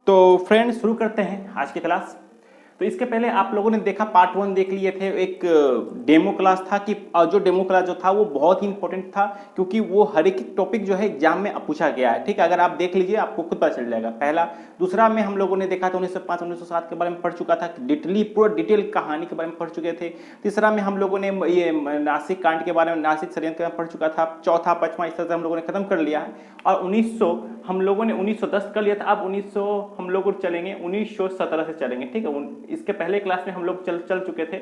तो फ्रेंड्स शुरू करते हैं आज की क्लास। तो इसके पहले आप लोगों ने देखा पार्ट 1 देख लिए थे, एक डेमो क्लास था कि जो डेमो क्लास जो था वो बहुत ही इंपॉर्टेंट था क्योंकि वो हर एक टॉपिक जो है एग्जाम में पूछा गया है। ठीक है, अगर आप देख लीजिए आपको खुद पता चल जाएगा। पहला दूसरा में हम लोगों ने देखा था 1905 1907 के बारे में पढ़ चुका था, डिटेली पूरा डिटेल कहानी के बारे में पढ़ चुके थे। तीसरा में हम लोगों ने ये नासिक कांड के बारे में, नासिक षड्यंत्र के बारे में पढ़ चुका था। चौथा पांचवा इस तरह से हम लोगों ने खत्म कर लिया है। और 1900 हम लोगों ने 1910 कर लिया था। अब 1900 हम लोग चलेंगे 1917 से चलेंगे। ठीक है, इसके पहले क्लास में हम लोग चल चुके थे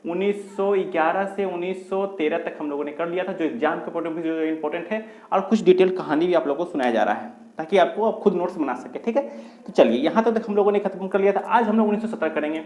1911 से 1913 तक हम लोगों ने कर लिया था, जो एग्जाम के पॉइंट ऑफ व्यू जो इंपॉर्टेंट है। और कुछ डिटेल कहानी भी आप लोगों को सुनाया जा रहा है ताकि आपको आप खुद नोट्स बना सके। ठीक है, तो चलिए यहाँ तक हम लोगों ने खत्म कर लिया था। आज हम लोग 1917 करेंगे।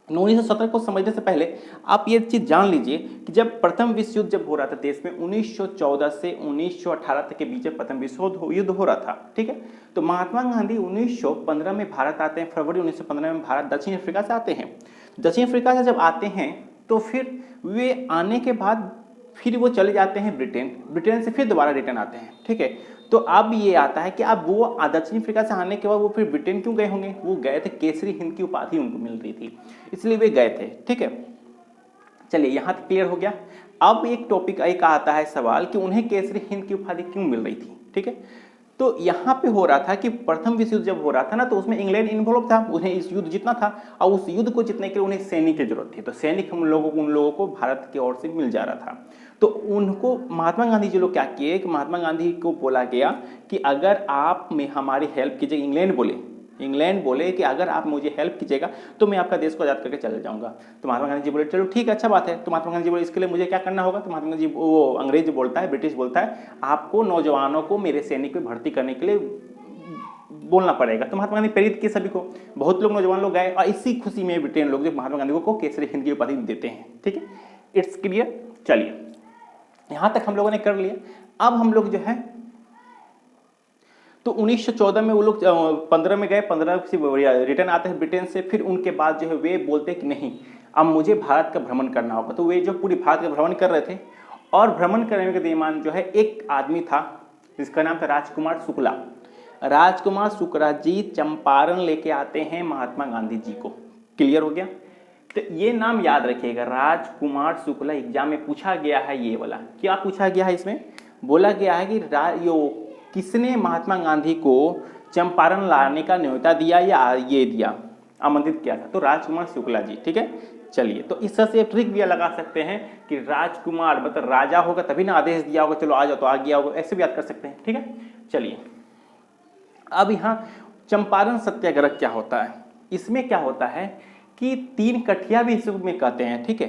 1917 को समझने से पहले आप ये चीज जान लीजिए कि जब प्रथम विश्व युद्ध जब हो रहा था देश में 1914 से 1918 तक के बीच में प्रथम विश्व युद्ध हो रहा था। ठीक है, तो महात्मा गांधी 1915 में भारत आते हैं। फरवरी 1915 में भारत दक्षिण अफ्रीका से आते हैं। दक्षिण अफ्रीका से जब आते हैं तो फिर वे आने के बाद फिर वो चले जाते हैं ब्रिटेन से फिर दोबारा रिटर्न आते हैं। ठीक है, तो अब ये आता है कि अब वो दक्षिण अफ्रीका से आने के बाद वो फिर ब्रिटेन क्यों गए होंगे? वो गए थे, केसरी हिंद की उपाधि उनको मिल रही थी इसलिए वे गए थे। ठीक है, चलिए यहाँ तक क्लियर हो गया। अब एक टॉपिक एक आता है सवाल कि उन्हें केसरी हिंद की उपाधि क्यों मिल रही थी? ठीक है, तो यहाँ पे हो रहा था कि प्रथम विश्व युद्ध जब हो रहा था ना, तो उसमें इंग्लैंड इन्वॉल्व था। उन्हें इस युद्ध जीतना था और उस युद्ध को जीतने के लिए उन्हें सैनिक की जरूरत थी। तो सैनिक उन लोगों को भारत की ओर से मिल जा रहा था। तो उनको महात्मा गांधी जी लोग क्या किए कि महात्मा गांधी को बोला गया कि अगर आप में हमारी हेल्प कीजिएगा, इंग्लैंड बोले कि अगर आप मुझे हेल्प कीजिएगा तो मैं आपका देश को आजाद करके चले जाऊंगा। तो महात्मा गांधी जी बोले चलो ठीक है, अच्छा बात है। तो महात्मा गांधी जी बोले इसके लिए मुझे क्या करना होगा? तो महात्मा गांधी जी, वो अंग्रेज बोलता है, ब्रिटिश बोलता है, आपको नौजवानों को मेरे सैनिक में भर्ती करने के लिए बोलना पड़ेगा। तो महात्मा गांधी प्रेरित किए सभी को, बहुत लोग नौजवान लोग गए और इसी खुशी में ब्रिटेन लोग जो महात्मा गांधी को केसरी हिंद की उपाधि देते हैं। ठीक है, इट्स क्लियर। चलिए यहां तक हम लोगों ने कर लिया। अब हम लोग जो है तो 1914 में वो लोग 15 में गए, 15 से रिटर्न आते हैं ब्रिटेन से। फिर उनके बाद जो है वे बोलते हैं कि नहीं, अब मुझे भारत का भ्रमण करना होगा। तो वे जो पूरी भारत का भ्रमण कर रहे थे और भ्रमण करने के दरमियान जो है एक आदमी था जिसका नाम था राजकुमार शुक्ला। राजकुमार शुक्ला जी चंपारण लेके आते हैं महात्मा गांधी जी को। क्लियर हो गया? तो ये नाम याद रखिएगा, राजकुमार शुक्ला। एग्जाम में पूछा गया है ये वाला। क्या पूछा गया है? इसमें बोला गया है कि किसने महात्मा गांधी को चंपारण लाने का न्योता दिया या ये दिया, आमंत्रित किया था? तो राजकुमार शुक्ला जी। ठीक है, चलिए तो इस तरह से ट्रिक भी लगा सकते हैं कि राजकुमार मतलब राजा होगा तभी ना आदेश दिया होगा, चलो आ जाओ, तो आ गया होगा, ऐसे भी याद कर सकते हैं। ठीक है, चलिए अब यहाँ चंपारण सत्याग्रह क्या होता है? इसमें क्या होता है कि 3 कठिया भी इसमें कहते हैं। ठीक है,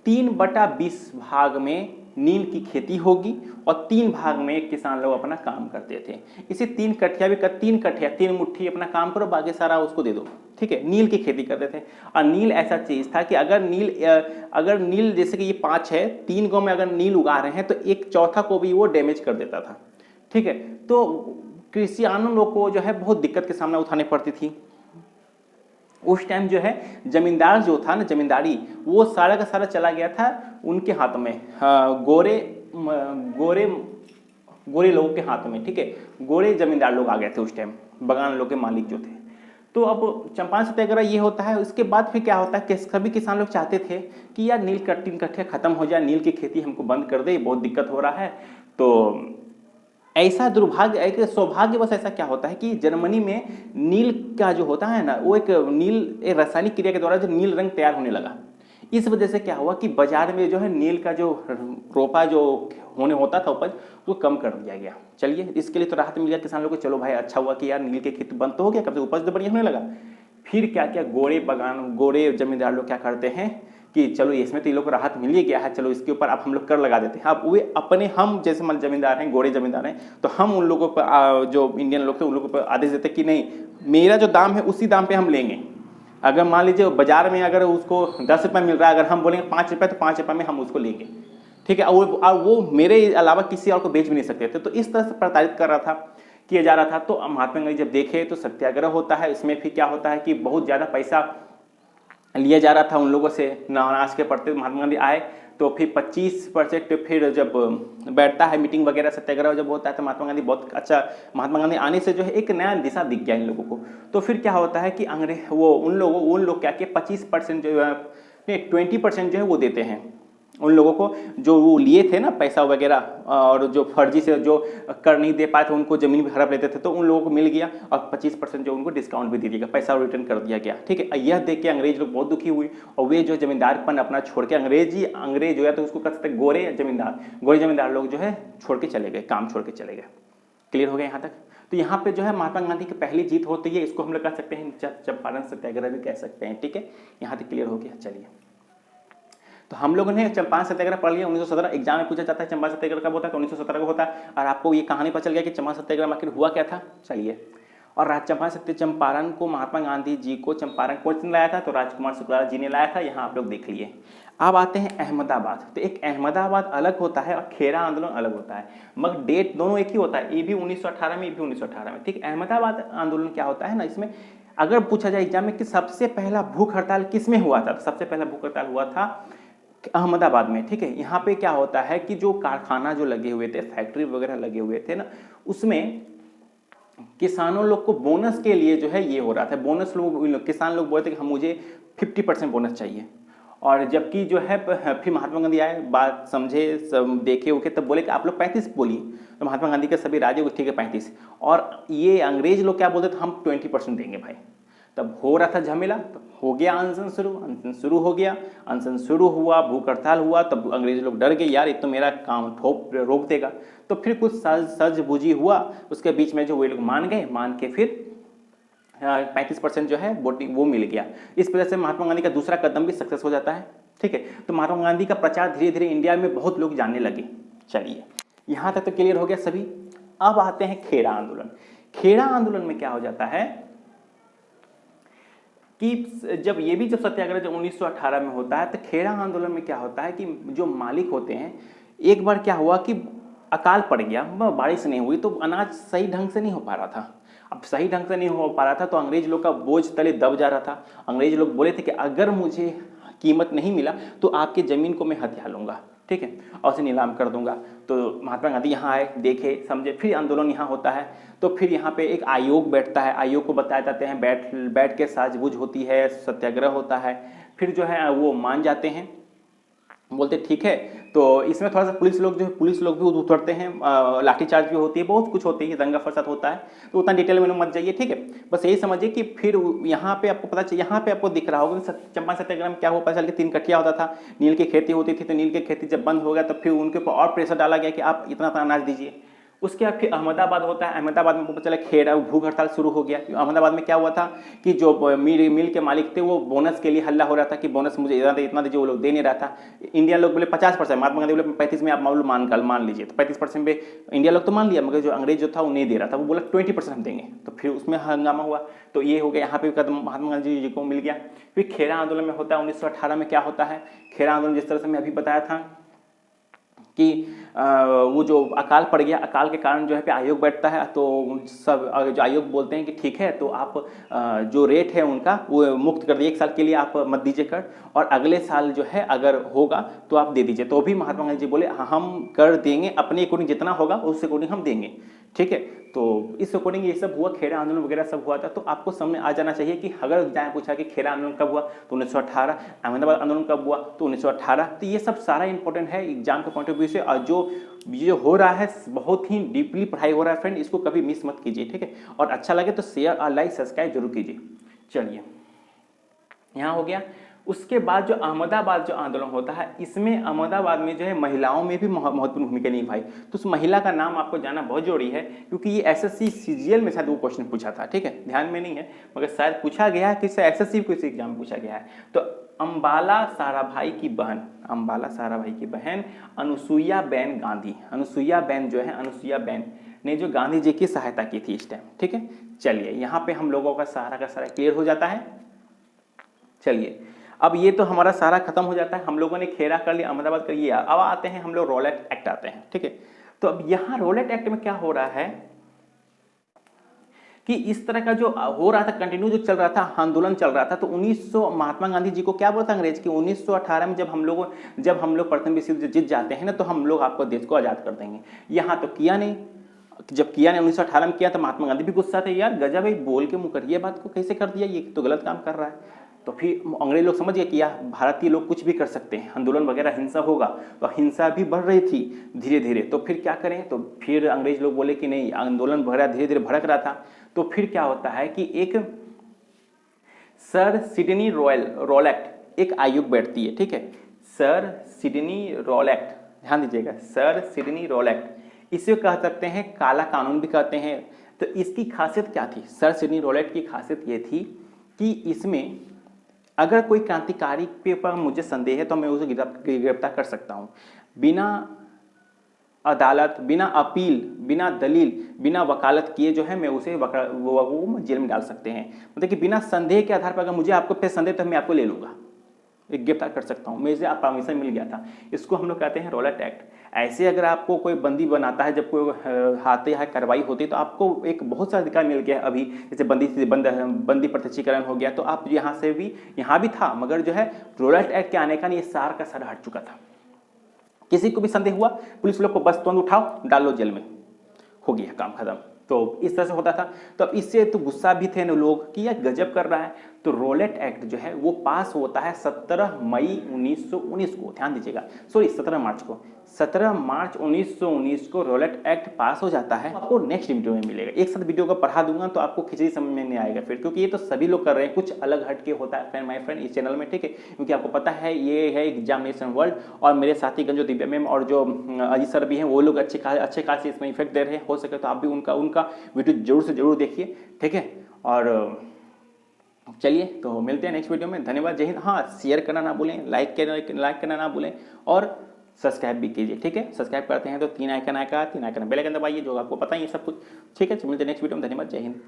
3/20 भाग में नील की खेती होगी और 3 भाग में किसान लोग अपना काम करते थे। इसे 3 कठिया भी 3 कठिया 3 मुट्ठी अपना काम करो, बाकी सारा उसको दे दो। ठीक है, नील की खेती करते थे। और नील ऐसा चीज था कि अगर नील जैसे कि ये 5 है, 3 गांव में अगर नील उगा रहे हैं तो 1/4 को भी वो डैमेज कर देता था। ठीक है, तो कृषियानों लोग को जो है बहुत दिक्कत के सामना उठाने पड़ती थी। उस टाइम जो है जमींदार जो था ना, जमींदारी वो सारा का सारा चला गया था उनके हाथ में, गोरे लोगों के हाथ में। ठीक है, गोरे जमींदार लोग आ गए थे उस टाइम, बगान लोग के मालिक जो थे। तो अब चंपारण सत्याग्रह ये होता है। उसके बाद फिर क्या होता है कि सभी किसान लोग चाहते थे कि यार नील 3 कट्ठे खत्म हो जाए, नील की खेती हमको बंद कर दे, बहुत दिक्कत हो रहा है। तो ऐसा दुर्भाग्य, एक सौभाग्य बस ऐसा क्या होता है कि जर्मनी में नील का जो होता है ना, वो एक रासायनिक क्रिया के द्वारा जो नील रंग तैयार होने लगा। इस वजह से क्या हुआ कि बाजार में जो है नील का जो रोपा जो होने होता था उपज, वो कम कर दिया गया। चलिए इसके लिए तो राहत मिल गया किसान लोगों को, चलो भाई अच्छा हुआ कि यार नील की खेती बंद तो हो गया, कब से उपज तो बढ़िया होने लगा। फिर क्या क्या गोरे जमींदार लोग क्या करते हैं कि चलो इसमें तो ये लोग को राहत मिल ही गया है, चलो इसके ऊपर अब हम लोग कर लगा देते हैं। अब वे अपने, हम जैसे मान जमींदार हैं, गोरे जमींदार हैं, तो हम उन लोगों पर जो इंडियन लोग थे उन लोगों पर आदेश देते कि नहीं, मेरा जो दाम है उसी दाम पे हम लेंगे। अगर मान लीजिए बाजार में अगर उसको 10 रुपये मिल रहा है, अगर हम बोलेंगे 5 रुपये, तो 5 रुपये में हम उसको लेंगे। ठीक है, और वो मेरे अलावा किसी और को बेच भी नहीं सकते थे। तो इस तरह से प्रताड़ित कर रहा था, किया जा रहा था। तो महात्मा गांधी जब देखे तो सत्याग्रह होता है, इसमें फिर क्या होता है कि बहुत ज़्यादा पैसा लिया जा रहा था उन लोगों से, अनाज के पड़ते। महात्मा गांधी आए तो फिर 25% फिर जब बैठता है मीटिंग वगैरह सत्याग्रह जब होता है तो महात्मा गांधी बहुत अच्छा, महात्मा गांधी आने से जो है एक नया दिशा दिख गया इन लोगों को। तो फिर क्या होता है कि अंग्रेज वो उन लोग क्या कि 25% जो है 20% जो है वो देते हैं उन लोगों को जो वो लिए थे ना पैसा वगैरह, और जो फर्जी से जो कर नहीं दे पाए थे उनको जमीन भी हड़प लेते थे, तो उन लोगों को मिल गया और 25% जो उनको डिस्काउंट भी दे दिया गया, पैसा रिटर्न कर दिया गया। ठीक है, यह देख के अंग्रेज लोग बहुत दुखी हुए और वे जो जमींदारपन अपना छोड़ के अंग्रेज जो है तो उसको कह सकते गोरे जमींदार लोग जो है छोड़ के चले गए, काम छोड़ के चले गए। क्लियर हो गया यहाँ तक? तो यहाँ पे जो है महात्मा गांधी की पहली जीत होती है, इसको हम लोग कह सकते हैं चंपारण सत्याग्रह भी कह सकते हैं। ठीक है, यहाँ तक क्लियर हो गया। चलिए, तो हम लोगों ने चंपारण सत्याग्रह पढ़ लिया। 1917 एग्जाम में पूछा जाता है चंपारण सत्याग्रह कब होता है, तो 1917 को होता है। और आपको ये कहानी पता चल गया कि चंपारण सत्याग्रह आखिर हुआ क्या था। चलिए, और चंपारण को महात्मा गांधी जी को चंपारण कौन लाया था, तो राजकुमार शुक्ला जी ने लाया था। यहाँ आप लोग देख लिए। अब आते हैं अहमदाबाद। तो एक अहमदाबाद अलग होता है और खेरा आंदोलन अलग होता है, मगर डेट दोनों एक ही होता है, ये भी 1918 में, ये भी 1918 में। ठीक, अहमदाबाद आंदोलन क्या होता है ना, इसमें अगर पूछा जाए एग्जाम में कि सबसे पहला भूख हड़ताल किस में हुआ था, तो सबसे पहला भूख हड़ताल हुआ था अहमदाबाद में। ठीक है, यहाँ पे क्या होता है कि जो कारखाना जो लगे हुए थे, फैक्ट्री वगैरह लगे हुए थे ना, उसमें किसानों लोग को बोनस के लिए जो है ये हो रहा था, बोनस किसान लोग बोलते कि हम मुझे 50% बोनस चाहिए। और जबकि जो है फिर महात्मा गांधी आए, बात समझे, देखे उके, तब बोले कि आप लोग 35 बोलिए। तो महात्मा गांधी के सभी राज्यों को ठीक है 35, और ये अंग्रेज लोग क्या बोलते थे, हम 20% देंगे भाई। तब हो रहा था झमेला, तो हो गया अनशन शुरू हो गया, अनशन शुरू हुआ, भूख हड़ताल हुआ। तब अंग्रेज लोग डर गए, यार ये तो मेरा काम रोक देगा। तो फिर कुछ सज बुझी हुआ, उसके बीच में जो वे लोग मान गए, मान के फिर 35% जो है वोटिंग वो मिल गया। इस वजह से महात्मा गांधी का दूसरा कदम भी सक्सेस हो जाता है। ठीक है, तो महात्मा गांधी का प्रचार धीरे धीरे इंडिया में बहुत लोग जानने लगे। चलिए, यहाँ तक तो क्लियर हो गया सभी। अब आते हैं खेड़ा आंदोलन। खेड़ा आंदोलन में क्या हो जाता है कि जब सत्याग्रह जब 1918 में होता है, तो खेड़ा आंदोलन में क्या होता है कि जो मालिक होते हैं, एक बार क्या हुआ कि अकाल पड़ गया, बारिश नहीं हुई, तो अनाज सही ढंग से नहीं हो पा रहा था। अब सही ढंग से नहीं हो पा रहा था तो अंग्रेज लोग का बोझ तले दब जा रहा था। अंग्रेज लोग बोले थे कि अगर मुझे कीमत नहीं मिला तो आपकी ज़मीन को मैं हथिया लूँगा, ठीक है, और उसे नीलाम कर दूंगा। तो महात्मा गांधी यहाँ आए, देखे, समझे, फिर आंदोलन यहाँ होता है। तो फिर यहाँ पे एक आयोग बैठता है, आयोग को बताए जाते हैं, बैठ के साझबूझ होती है, सत्याग्रह होता है। फिर जो है वो मान जाते हैं, बोलते ठीक है। तो इसमें थोड़ा सा पुलिस लोग भी उतरते हैं, लाठीचार्ज भी होती है, बहुत कुछ होती है, दंगा फसाद होता है। तो उतना डिटेल में मत जाइए, ठीक है, बस यही समझिए कि फिर यहाँ पे आपको पता चल, यहाँ पे आपको दिख रहा होगा चंपारण सत्याग्रह में क्या हुआ। पता चल के 3 कठिया होता था, नील की खेती होती थी, तो नील की खेती जब बंद हो गया तो फिर उनके ऊपर और प्रेशर डाला गया कि आप इतना अनाज दीजिए। उसके बाद फिर अहमदाबाद होता है, अहमदाबाद में पता चला खेड़ा भूख हड़ताल शुरू हो गया। अहमदाबाद में क्या हुआ था कि जो मिल के मालिक थे वो बोनस के लिए हल्ला हो रहा था कि बोनस मुझे इतना दीजिए, वो लोग दे नहीं रहा था। इंडिया लोग बोले 50%, महात्मा गांधी बोले 35 में आप मान लीजिए। तो 35% पे इंडिया लोग तो मान लिया, मगर जो अंग्रेज जो था वो नहीं दे रहा था, वो बोला 20% हम देंगे। तो फिर उसमें हंगामा हुआ। तो ये हो गया, यहाँ पे कदम महात्मा गांधी जी को मिल गया। फिर खेड़ा आंदोलन में होता है 1918 में क्या होता है। खेड़ा आंदोलन जिस तरह से मैं अभी बताया था कि वो जो अकाल पड़ गया, अकाल के कारण जो है पे आयोग बैठता है। तो सब जो आयोग बोलते हैं कि ठीक है, तो आप जो रेट है उनका वो मुक्त कर दिए, 1 साल के लिए आप मत दीजिए कर, और अगले साल जो है अगर होगा तो आप दे दीजिए। तो भी महात्मा गांधी जी बोले हम कर देंगे, अपने अकॉर्डिंग जितना होगा उस अकॉर्डिंग हम देंगे, ठीक है। तो इस अकॉर्डिंग ये सब हुआ, खेड़ा आंदोलन वगैरह सब हुआ था। तो आपको समझ आ जाना चाहिए कि अगर जाए पूछा कि खेड़ा आंदोलन कब हुआ तो 1918, अहमदाबाद आंदोलन कब हुआ तो 1918। तो ये सब सारा इंपॉर्टेंट है एग्जाम के पॉइंट ऑफ व्यू से, और जो हो रहा है बहुत ही डीपली पढ़ाई हो रहा है फ्रेंड, इसको कभी मिस मत कीजिए, ठीक है। और अच्छा लगे तो शेयर और लाइक सब्सक्राइब जरूर कीजिए। चलिए, यहाँ हो गया। उसके बाद जो अहमदाबाद जो आंदोलन होता है, इसमें अहमदाबाद में जो है महिलाओं में भी महत्वपूर्ण भूमिका निभाई। तो उस महिला का नाम आपको जानना बहुत जरूरी है, क्योंकि ये एसएससी सीजीएल में शायद वो क्वेश्चन पूछा था, ठीक है, ध्यान में नहीं है, मगर शायद पूछा गया है कि एसएससी को इस एग्जाम में पूछा गया है। तो अम्बाला साराभाई की बहन अनुसुईयाबेन गांधी, अनुसुईयाबेन ने जो गांधी जी की सहायता की थी इस टाइम, ठीक है। चलिए, यहाँ पे हम लोगों का सारा क्लियर हो जाता है। चलिए, अब ये तो हमारा सारा खत्म हो जाता है, हम लोगों ने खेड़ा कर लिया, अहमदाबाद कर लिया। अब आते हैं हम लोग रॉलेट एक्ट आते हैं, ठीक है। तो अब यहाँ रॉलेट एक्ट में क्या हो रहा है कि इस तरह का जो हो रहा था, कंटिन्यू जो चल रहा था, आंदोलन चल रहा था, तो 1900 महात्मा गांधी जी को क्या बोला था अंग्रेज कि 1918 में जब हम लोग प्रथम विश्व युद्ध जीत जाते हैं ना, तो हम लोग आपको देश को आज़ाद कर देंगे। यहाँ तो किया नहीं। जब किया ने 1918 में किया तो महात्मा गांधी भी गुस्सा थे, यार गजब है, बोल के मुकरिए बात को कैसे कर दिया, ये तो गलत काम कर रहा है। तो फिर अंग्रेज लोग समझ गए कि यार भारतीय लोग कुछ भी कर सकते हैं, आंदोलन वगैरह हिंसा होगा, तो हिंसा भी बढ़ रही थी धीरे धीरे। तो फिर क्या करें, तो फिर अंग्रेज लोग बोले कि नहीं, आंदोलन वगैरह धीरे धीरे भड़क रहा था। तो फिर क्या होता है कि एक सर सिडनी रॉलेट एक आयोग बैठती है, ठीक है, सर सिडनी रॉलेट, ध्यान दीजिएगा, सर सिडनी रॉलेट, इसे कह सकते हैं काला कानून भी कहते हैं। तो इसकी खासियत क्या थी, सर सिडनी रॉलेट की खासियत ये थी कि इसमें अगर कोई क्रांतिकारी पे पर मुझे संदेह है तो मैं उसे गिरफ्तार कर सकता हूँ, बिना अदालत, बिना अपील, बिना दलील, बिना वकालत किए जो है मैं उसे वो जेल में डाल सकते हैं। मतलब कि बिना संदेह के आधार पर अगर मुझे आपको पे संदेह तो मैं आपको ले लूँगा, एक गिरफ्तार कर सकता हूँ, मुझे आप परमिशन मिल गया था। इसको हम लोग कहते हैं रॉलेट एक्ट। ऐसे अगर आपको कोई बंदी बनाता है, जब कोई हाथे हाथ कार्रवाई होती है, तो आपको एक बहुत सारा अधिकार मिल गया अभी, जैसे बंदी प्रत्यक्षीकरण हो गया, तो आप यहाँ से भी, यहाँ भी था, मगर जो है रॉलेट एक्ट के आने का ये सार का सर हट चुका था। किसी को भी संदेह हुआ, पुलिस लोग को बस तुरंत उठाओ, डालो जेल में, हो गया काम खत्म। तो इस तरह से होता था। तो अब इससे तो गुस्सा भी थे न लोग कि यार गजब कर रहा है। तो रॉलेट एक्ट जो है वो पास होता है 17 मई 1919 को, ध्यान दीजिएगा, सॉरी 17 मार्च को, 17 मार्च 1919 को रॉलेट एक्ट पास हो जाता है। आपको नेक्स्ट वीडियो में मिलेगा, एक साथ वीडियो को पढ़ा दूंगा तो आपको खिचड़ी समझ में नहीं आएगा फिर, क्योंकि ये तो सभी लोग कर रहे हैं, कुछ अलग हट के होता है फ्रेंड, माय फ्रेंड, इस चैनल में, ठीक है, क्योंकि आपको पता है ये है एग्जामिनेशन वर्ल्ड, और मेरे साथीगण जो दिव्या मैम और जो अजीत सर भी हैं, वो लोग अच्छे खासे इसमें इफेक्ट दे रहे हैं। हो सके तो आप भी उनका वीडियो जरूर से जरूर देखिए, ठीक है। और चलिए तो मिलते हैं नेक्स्ट वीडियो में, धन्यवाद, जय हिंद। हाँ, शेयर करना ना भूलें, लाइक करना ना भूलें, और सब्सक्राइब भी कीजिए, ठीक है। सब्सक्राइब करते हैं तो 3 आइकन आएगा, 3 आइकन बेल आइकन दबाइए, जो आपको पता ही है सब कुछ, ठीक है। मिलते हैं नेक्स्ट वीडियो में, धन्यवाद, जय हिंद।